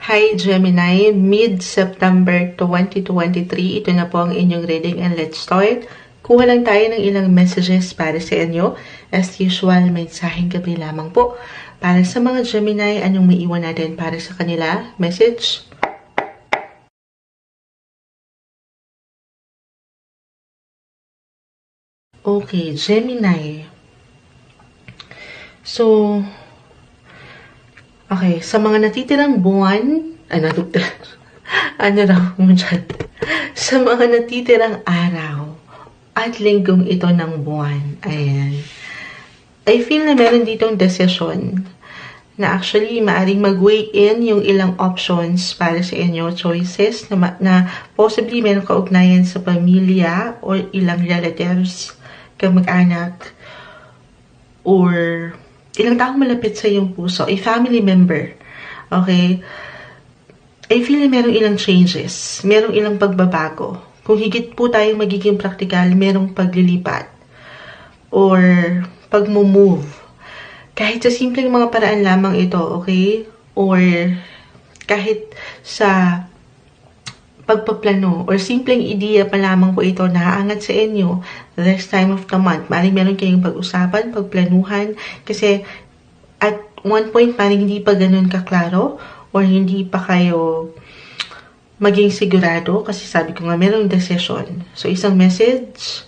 Hi Gemini, mid-September 2023, ito na po ang inyong reading and let's start. Kuha lang tayo ng ilang messages para sa inyo. As usual, mensaheng gabi lamang po. Para sa mga Gemini, anong may iwan natin para sa kanila? Message. Okay, Gemini. So, okay, sa mga natitirang buwan, sa mga natitirang araw at linggong ito ng buwan, ayan. I feel na meron ditong desisyon na actually maaring mag-weigh in yung ilang options para sa inyo, choices na possibly meron kaugnayan sa pamilya or ilang relatives, kamag-anak, or ilang taong malapit sa iyong puso, a family member, okay? I feel na merong ilang changes, merong ilang pagbabago. Kung higit po tayong magiging practical, merong paglilipat or pag-move. Kahit sa simpleng mga paraan lamang ito, okay? Or kahit sa pagpaplano or simpleng ideya pa lamang po ito na aangat sa inyo this time of the month. Maring meron kayong pag-usapan, pagplanuhan, kasi at one point maring hindi pa ganun kaklaro or hindi pa kayo maging sigurado kasi sabi ko nga merong decision. So isang message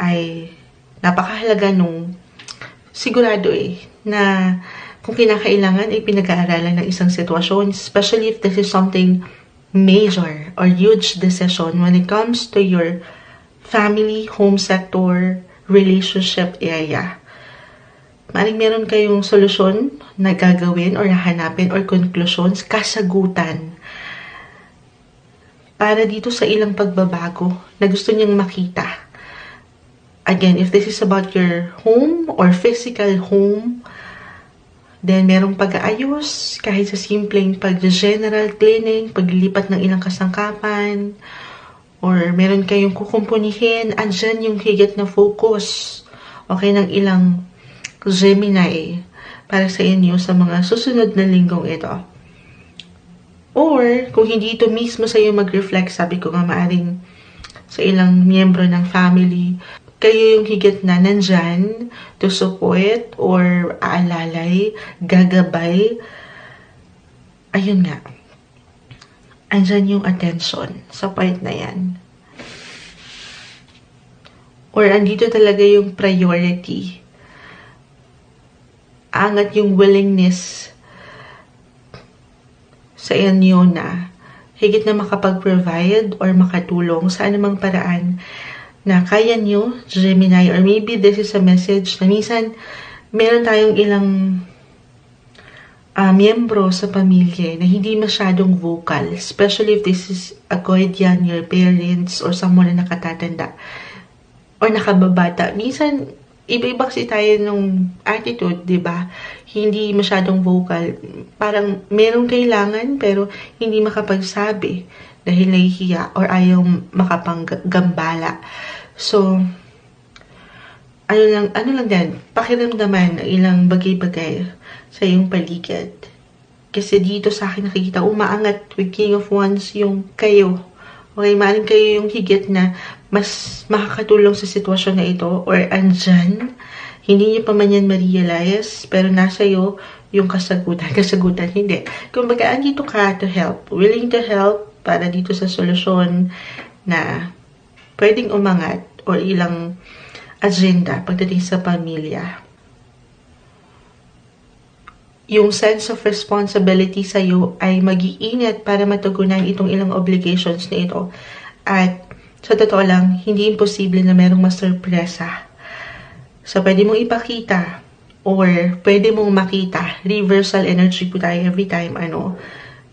ay napakahalaga nung sigurado na kung kinakailangan ay pinag-aaralan ng isang sitwasyon, especially if this is something major or huge decision when it comes to your family, home sector, relationship area. Maring meron kayong solusyon na gagawin or hahanapin or conclusions, kasagutan para dito sa ilang pagbabago na gusto niyang makita. Again, if this is about your home or physical home, then merong pag-aayos, kahit sa simpleng pag-general cleaning, paglilipat ng ilang kasangkapan, or meron kayong kukumpunihin, andyan yung higit na focus, okay, ng ilang Gemini para sa inyo sa mga susunod na linggong ito. Or, kung hindi ito mismo sa iyo mag-reflect, sabi ko nga maaring sa ilang miyembro ng family, kayo yung higit na nandyan to support or aalalay, gagabay. Ayun nga. Andyan yung attention sa part na yan. Or andito talaga yung priority. Angat yung willingness sa inyo na higit na makapag-provide or makatulong sa anumang paraan na kaya nyo, Gemini, or maybe this is a message na minsan meron tayong ilang miyembro sa pamilya na hindi masyadong vocal, especially if this is a guardian, your parents, or someone na nakatatanda or nakababata. Minsan, iba-iba kasi tayo ng attitude, di ba? Hindi masyadong vocal. Parang merong kailangan pero hindi makapagsabi dahil nahihiya or ayaw makapanggambala. So, ano lang din, pakiramdaman ng ilang bagay-bagay sa iyong paligid. Kasi dito sa akin nakikita, umaangat with King of Wands yung kayo. Okay, maaaring kayo yung higit na mas makakatulong sa sitwasyon na ito or andyan. Hindi niyo pa man yan ma-realize, pero nasa iyo yung kasagutan. Kasagutan, hindi. Kung baga, andito ka to help, willing to help, para dito sa solusyon na pwedeng umangat o ilang agenda pagdating sa pamilya. Yung sense of responsibility sa iyo ay mag-iingat para matugunan itong ilang obligations na ito. At sa totoo lang, hindi imposible na merong masurpresa. So, pwede mong ipakita or pwede mong makita. Reversal energy po tayo every time,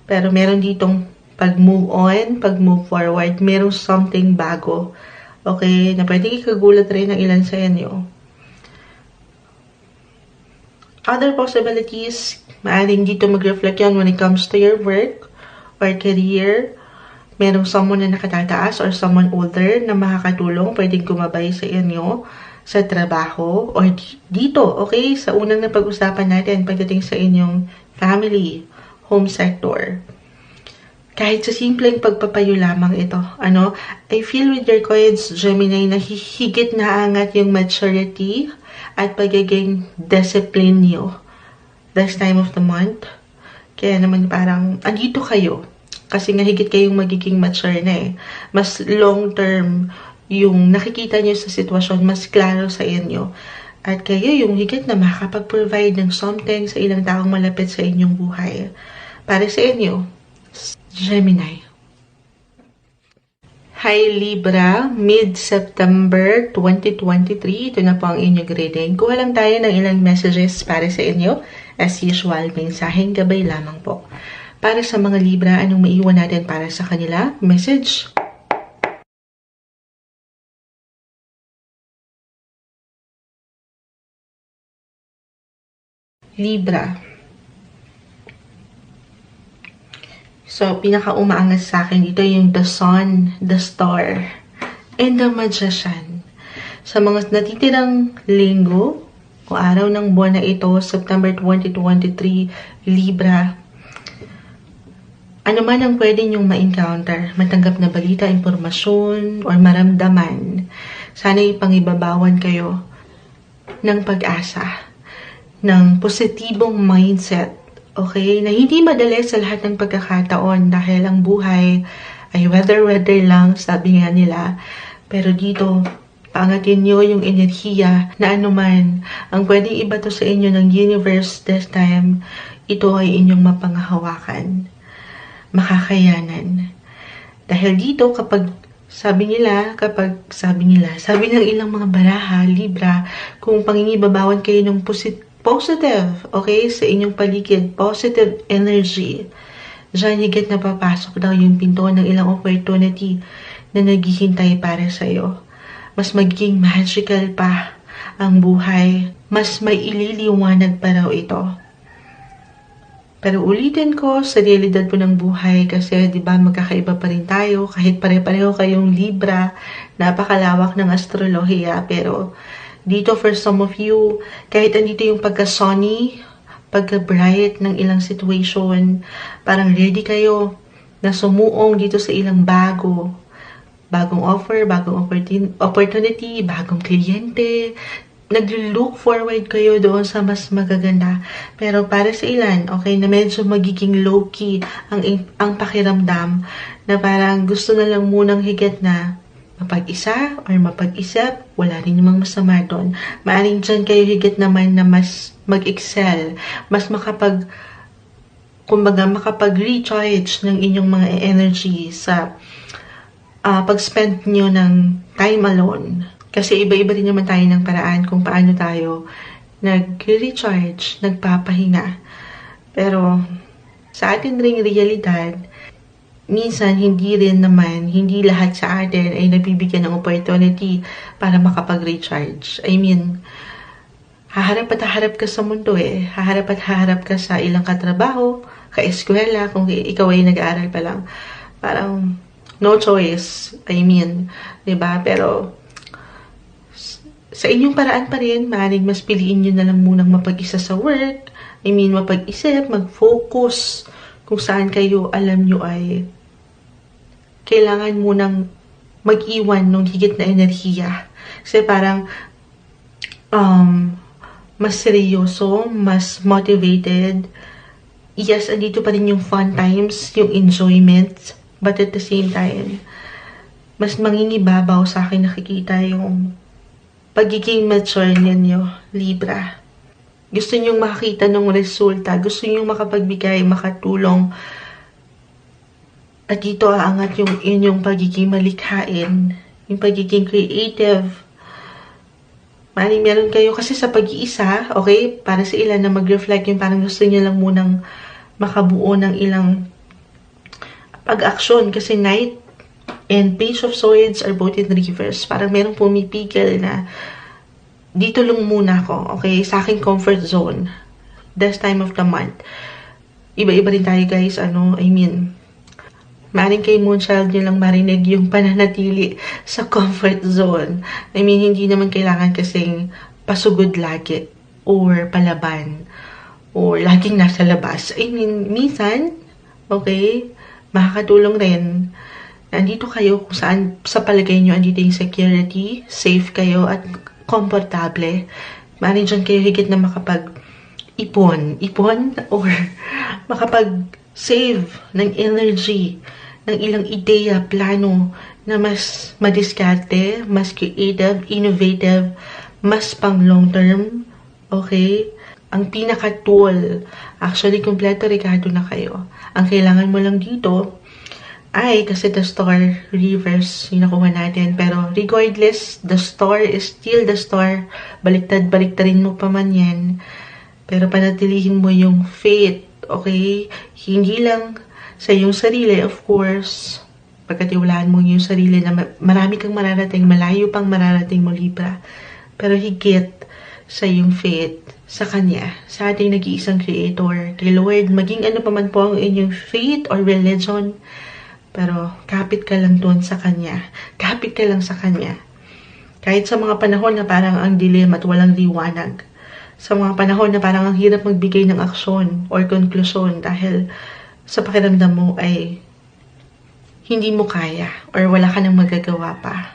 Pero meron ditong pag-move on, pag-move forward, merong something bago. Okay? Na pwedeng ikagulat rin ng ilan sa inyo. Other possibilities, maaaring dito mag-reflect yan when it comes to your work or career. Merong someone na nakatataas or someone older na makakatulong, pwedeng gumabay sa inyo sa trabaho or dito, okay? Sa unang napag-usapan natin pagdating sa inyong family, home sector. Kahit sa simpleng pagpapayo lamang ito, I feel with your coins, Gemini, na higit na angat yung maturity at pagiging discipline nyo this time of the month. Kaya naman parang, andito kayo. Kasi nga higit kayong magiging mature na eh. Mas long term yung nakikita nyo sa sitwasyon, mas klaro sa inyo. At kayo yung higit na makakapag-provide ng something sa ilang taong malapit sa inyong buhay. Para sa inyo, Gemini. Hi Libra, mid-September 2023. Ito na po ang inyong reading. Kuha lang tayo ng ilang messages para sa inyo. As usual, mensaheng gabay lamang po. Para sa mga Libra, anong maiwan natin para sa kanila? Message. Libra. So, pinaka-umaangas sa akin dito yung the sun, the star, and the magician. Sa mga natitirang linggo o araw ng buwan na ito, September 2023, Libra, ano man ang pwede nyong ma-encounter, matanggap na balita, impormasyon, or maramdaman, sana ipangibabawan kayo ng pag-asa, ng positibong mindset. Okay? Na hindi madali sa lahat ng pagkakataon dahil ang buhay ay weather lang, sabi nga nila. Pero dito, paangatin nyo yung enerhiya na anuman ang pwedeng ibato sa inyo ng universe this time, ito ay inyong mapangahawakan, makakayanan. Dahil dito, sabi ng ilang mga baraha, Libra, kung pangingibabawan kayo ng positive, okay, sa inyong paligid, positive energy, dyan higit na papasok daw yung pinto ng ilang opportunity na naghihintay para sa'yo. Mas magiging magical pa ang buhay, mas may ililiwanag pa raw ito. Pero ulitin ko, sa realidad po ng buhay, kasi di ba magkakaiba pa rin tayo, kahit pare-pareho kayong Libra, napakalawak ng astrolohiya, pero dito for some of you, kahit andito yung pagka-sunny, pagka-bright ng ilang situation, parang ready kayo na sumuong dito sa ilang bagong offer, bagong opportunity, bagong kliyente. Nag-look forward kayo doon sa mas magaganda. Pero para sa ilan, okay, na medyo magiging low-key ang pakiramdam na parang gusto na lang munang higit na mapag-isa or mapag-isip, wala rin namang masama doon. Maaring dyan kayo higit naman na mas mag-excel, mas makapag-recharge ng inyong mga energy sa pag-spend nyo ng time alone. Kasi iba-iba rin naman tayo ng paraan kung paano tayo nag-recharge, nagpapahinga. Pero sa atin ring realidad, minsan, hindi lahat sa atin ay nabibigyan ng opportunity para makapag-recharge. I mean, haharap at haharap ka sa mundo eh. Haharap at haharap ka sa ilang katrabaho, ka-eskwela, kung ikaw ay nag-aaral pa lang. Parang, no choice. I mean, diba? Pero, sa inyong paraan pa rin, maaaring mas piliin nyo na lang munang mapag-isa sa work. I mean, mapag-isip, mag-focus kung saan kayo alam nyo ay kailangan munang mag-iwan ng higit na enerhiya. Kasi parang mas seryoso, mas motivated. Yes, andito pa rin yung fun times, yung enjoyment. But at the same time, mas mangingibabaw sa akin nakikita yung pagiging mature ninyo, Libra. Gusto nyong makakita ng resulta. Gusto nyong makapagbigay, makatulong. At dito aangat yung inyong pagiging malikhain, yung pagiging creative. Meron kayo kasi sa pag-iisa, okay, para sa ilan na mag-reflect yung parang gusto niya lang munang makabuo ng ilang pag-aksyon. Kasi Knight and Page of Swords are both in reverse. Parang merong pumipigil na dito lang muna ako, okay, sa aking comfort zone. This time of the month. Iba-iba rin tayo guys, maaaring kay Moonchild nyo lang marinig yung pananatili sa comfort zone. Hindi naman kailangan kasing pasugod lagi or palaban or laging nasa labas. Minsan, okay, makakatulong rin. Nandito kayo kung saan sa palagay nyo andito yung security, safe kayo at komportable. Maaaring dyan kayo higit na makapag-ipon or makapag-save ng energy, ng ilang ideya, plano na mas madiskarte, mas creative, innovative, mas pang long term. Okay? Ang pinaka-tool, actually, kompleto Ricardo na kayo. Ang kailangan mo lang dito ay, kasi the star reverse yung nakuha natin. Pero regardless, the star is still the star. Baliktad-baliktarin mo pa man yan. Pero panatilihin mo yung faith, okay? Hindi lang sa iyong sarili, of course. Pagkatiwalaan mo yung sarili na marami kang mararating, malayo pang mararating mo, Libra. Pero higit sa iyong faith sa Kanya, sa ating nag-iisang Creator, kay Lord, maging ano pa man po ang inyong faith or religion, pero kapit ka lang doon sa Kanya. Kapit ka lang sa Kanya. Kahit sa mga panahon na parang ang dilim at walang liwanag. Sa mga panahon na parang ang hirap magbigay ng aksyon or konklusyon dahil sa pakiramdam mo ay hindi mo kaya or wala ka nang magagawa pa.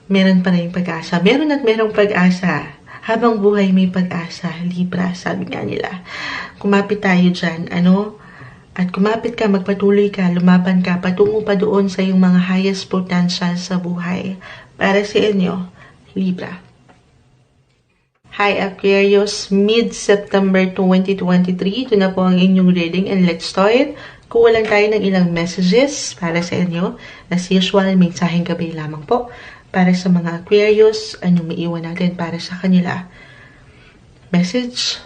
Meron pa rin pag-asa. Meron at merong pag-asa. Habang buhay may pag-asa. Libra, sabi nga nila. Kumapit tayo dyan. At kumapit ka, magpatuloy ka, lumaban ka, patungo pa doon sa iyong mga highest potential sa buhay. Para sa inyo, Libra. Hi Aquarius, mid-September 2023. Ito na po ang inyong reading and let's start. Kuwalan tayo ng ilang messages para sa inyo. As usual, mensaheng gabi lamang po. Para sa mga Aquarius, anong maiwan natin para sa kanila. Message.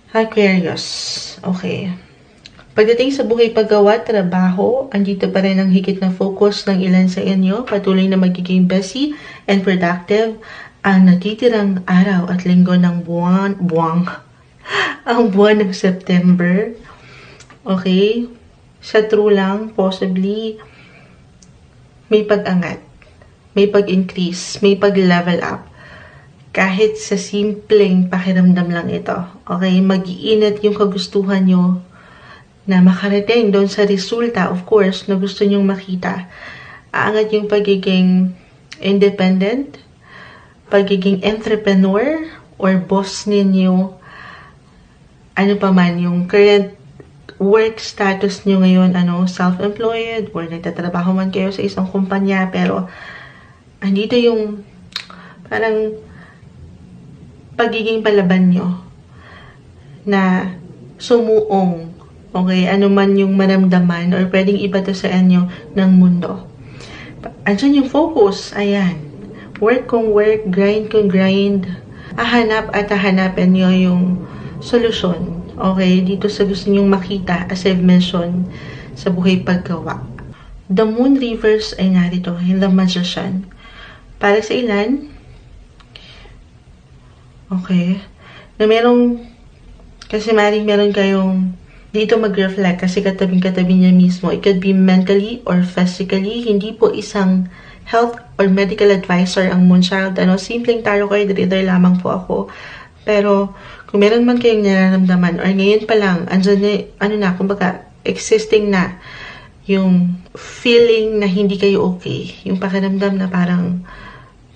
Aquarius. Okay. Pagdating sa buhay paggawa, trabaho, andito pa rin ang higit na focus ng ilan sa inyo. Patuloy na magiging busy and productive ang natitirang araw at linggo ng ang buwan ng September. Okay? Sa true lang, possibly, may pag-angat, may pag-increase, may pag-level up. Kahit sa simpleng pakiramdam lang ito. Okay? Mag-iinit yung kagustuhan nyo na makarating doon sa resulta, of course, na gusto nyong makita. Aangat yung pagiging independent, pagiging entrepreneur, or boss ninyo, ano pa man, yung current work status nyo ngayon, self-employed, or nagtatrabaho man kayo sa isang kumpanya, pero andito yung parang pagiging palaban nyo na sumuong, okay, ano man yung maramdaman or pwedeng iba to sa inyo ng mundo. Andyan yung focus, ayan, work kung work, grind kung grind, hahanap at hahanapin nyo yung solusyon, okay, dito sa gusto nyong makita, as I've mentioned, sa buhay paggawa. The Moon Reverse ay narito, in the Magician. Para sa ilan, okay, na kasi meron kayong dito mag-reflect kasi katabing-katabi niya mismo. It could be mentally or physically. Hindi po isang health or medical advisor ang Moonchild. Simpleng tarot card reader lamang po ako. Pero kung meron man kayong nararamdaman or ngayon pa lang, andyan na, kumbaga, existing na yung feeling na hindi kayo okay. Yung pakiramdam na parang,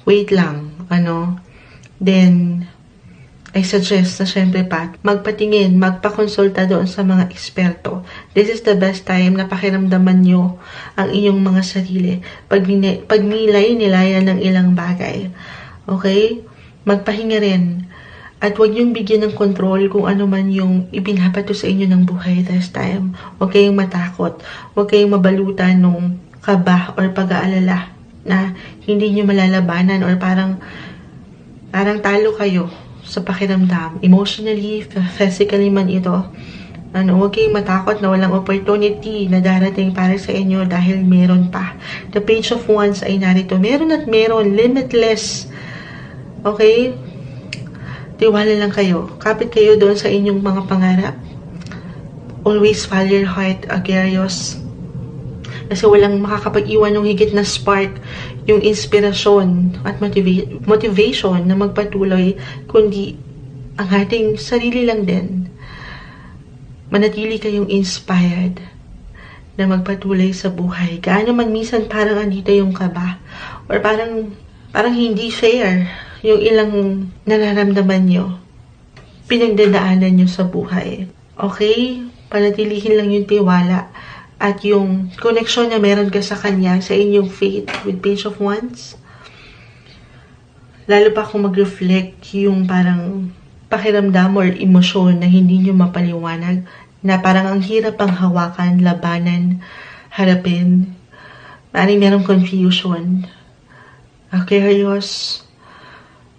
wait lang, then, I suggest na syempre magpatingin, magpakonsulta doon sa mga eksperto. This is the best time na pakiramdaman nyo ang inyong mga sarili. Pagnilay-nilayan ng ilang bagay. Okay? Magpahinga rin. At huwag niyong bigyan ng control kung ano man yung ibinabato sa inyo ng buhay this time. Huwag kayong matakot. Huwag kayong mabalutan ng kaba or pag-aalala na hindi nyo malalabanan or parang talo kayo sa pakiramdam, emotionally, physically man ito. Huwag kayong matakot na walang opportunity na darating para sa inyo dahil meron pa. The Page of Wands ay narito. Meron at meron, limitless. Okay? Tiwala lang kayo. Kapit kayo doon sa inyong mga pangarap. Always follow your heart, Aquarius. Kasi walang makakapag-iwan ng higit na spark, yung inspirasyon at motivation na magpatuloy, kundi ang ating sarili lang din. Manatili kayong inspired na magpatuloy sa buhay. Gaano man minsan parang andito yung kaba or parang hindi fair yung ilang nararamdaman nyo, pinagdadaanan nyo sa buhay. Okay? Panatilihin lang yung tiwala at yung connection na meron ka sa kanya, sa inyong faith with Page of Wands. Lalo pa kung mag-reflect yung parang pakiramdam or emosyon na hindi nyo mapaliwanag, na parang ang hirap ang hawakan, labanan, harapin. Maring merong confusion. Aquarius,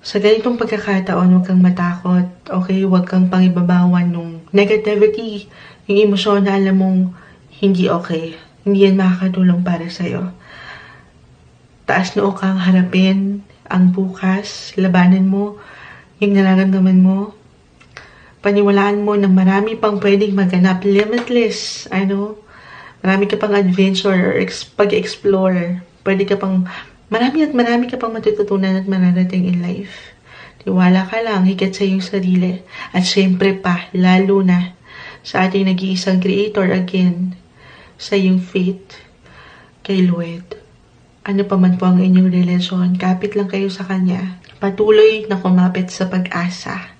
sa ganitong pagkakataon, huwag kang matakot. Okay? Huwag kang pangibabawan nung negativity, yung emosyon na alam mong hindi okay. Hindi yan makakatulong para sa'yo. Taas noo kang harapin ang bukas, labanan mo yung nararamdaman mo. Paniwalaan mo na marami pang pwedeng maganap, limitless, marami ka pang adventure or pag-explore. Marami ka pang matututunan at mararating in life. Tiwala ka lang, higit sa iyong sarili. At syempre pa, lalo na sa ating nag-iisang creator again, sa iyong faith kay Lord. Ano pa man po ang inyong relasyon, kapit lang kayo sa Kanya. Patuloy na kumapit sa pag-asa.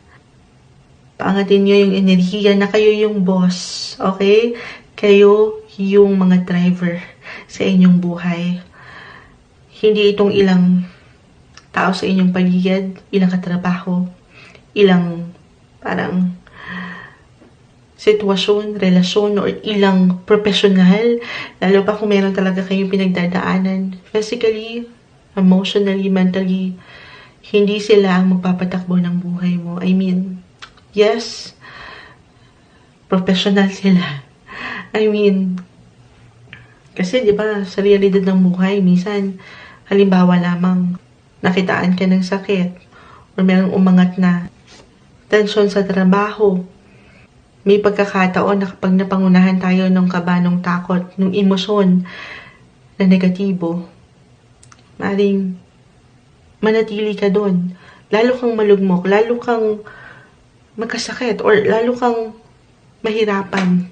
Paangatin nyo yung enerhiya na kayo yung boss, okay? Kayo yung mga driver sa inyong buhay. Hindi itong ilang tao sa inyong paligid, ilang katrabaho, ilang parang sitwasyon, relasyon, or ilang profesional, lalo pa kung meron talaga kayong pinagdadaanan. Physically, emotionally, mentally, hindi sila ang magpapatakbo ng buhay mo. Yes, professional sila. Kasi di ba sa realidad ng buhay, minsan, halimbawa lamang, nakitaan ka ng sakit, or merong umangat na tensyon sa trabaho. May pagkakataon na kapag napangunahan tayo ng kaba, ng takot, ng emosyon na negatibo, maring manatili ka doon. Lalo kang malugmok, lalo kang magkasakit, or lalo kang mahirapan.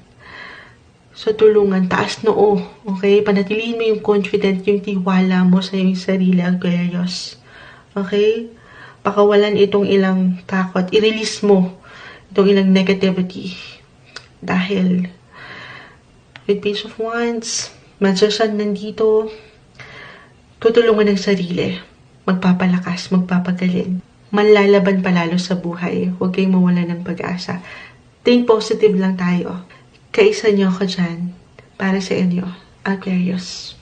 So, tulungan, taas noo, okay? Panatilihin mo yung confident, yung tiwala mo sa iyong sarili, Aquarius. Okay? Pakawalan itong ilang takot. I-release mo itong ilang negativity. Dahil, with Page of Wands, Magician nandito, tutulungan ng sarili. Magpapalakas, magpapagaling. Manlalaban palalo sa buhay. Huwag kayong mawala ng pag-asa. Think positive lang tayo. Kaisa niyo ako dyan para sa inyo, Aquarius.